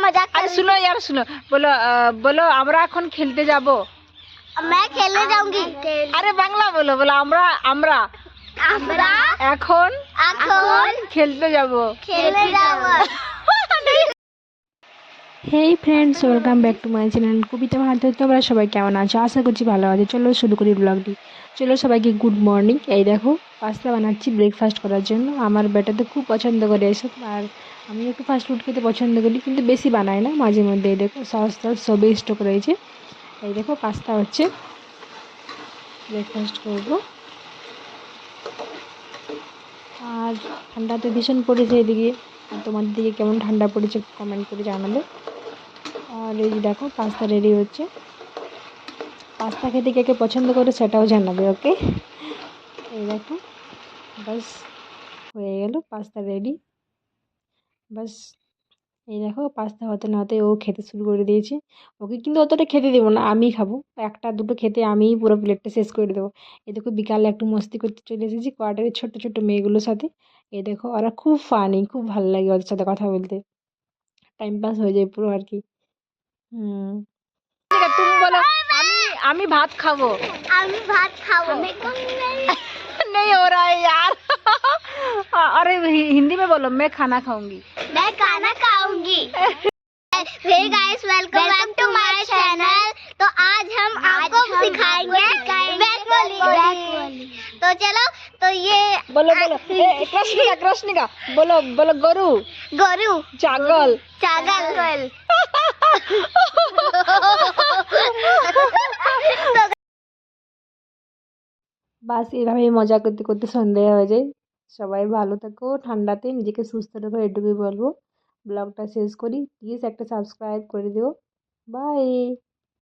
मजाक अरे सुनो यार सुनो, बोलो बोलो আমরা এখন খেলতে যাব। मैं खेलने जाऊंगी। अरे बांग्ला बोलो, बोलो আমরা আমরা আমরা এখন এখন খেলতে যাব। খেলতে যাব। Hey friends, welcome back to my channel Kabita Bharat. তোমরা সবাই কেমন আছো? আশা করছি ভালো আছো। চলো শুরু করি ব্লগটি। চলো সবাইকে গুড মর্নিং। এই দেখো পাস্তা বানাচ্ছি ব্রেকফাস্ট করার জন্য। আমার বেটা তো খুব পছন্দ করে এসব, আর আমি একটু ফাস্ট ফুড খেতে পছন্দ করি, কিন্তু বেশি বানাই না, মাঝে মধ্যে। এই দেখো সস টস সবই স্টক রয়েছে। এই দেখো পাস্তা হচ্ছে, ব্রেকফাস্ট করবো। আর ঠান্ডা তো ভীষণ পড়েছে এদিকে। আর তোমাদের দিকে কেমন ঠান্ডা পড়েছে কমেন্ট করে জানাবে। আর এই যে দেখো পাস্তা রেডি হচ্ছে। পাস্তা খেতে কে কে পছন্দ করে সেটাও জানাবে, ওকে? এই দেখো বাস হয়ে গেল পাস্তা রেডি। বাস এই দেখো পাস্তা হতে না হতে ও খেতে শুরু করে দিয়েছে। ওকে কিন্তু অতটা খেতে দেবো না, আমি খাবো। একটা দুটো খেতে আমিই পুরো প্লেটটা শেষ করে দেবো। এই দেখো বিকালে একটু মস্তি করতে চলে এসেছি কোয়ার্টারের ছোট্ট ছোট্ট মেয়েগুলোর সাথে। এই দেখো ওরা খুব ফানি, খুব ভালো লাগে ওদের সাথে কথা বলতে। টাইম পাস হয়ে যায় পুরো আর কি। হুম। ঠিক আছে তুমি বলো আমি ভাত খাবো। আমি ভাত খাবো। नहीं हो रहा है यार। अरे हिंदी में बोलो मैं खाना खाऊंगी। मैं खाना खाऊंगी। Hey guys, welcome back to my channel. तो आज हम आपको सिखाएंगे बंगाली। तो चलो, तो ये बोलो बोलो कृष्णिका कृष्णिका बोलो बोलो गरु গরু ছাগল ছাগল। বাস এভাবেই মজা করতে করতে সন্ধ্যে হয়ে যায়। সবাই ভালো থাকো, ঠান্ডাতে নিজেকে সুস্থ রাখো, এটুকুই বলবো। ব্লগটা শেষ করি, প্লিজ একটা সাবস্ক্রাইব করে দিও। বাই।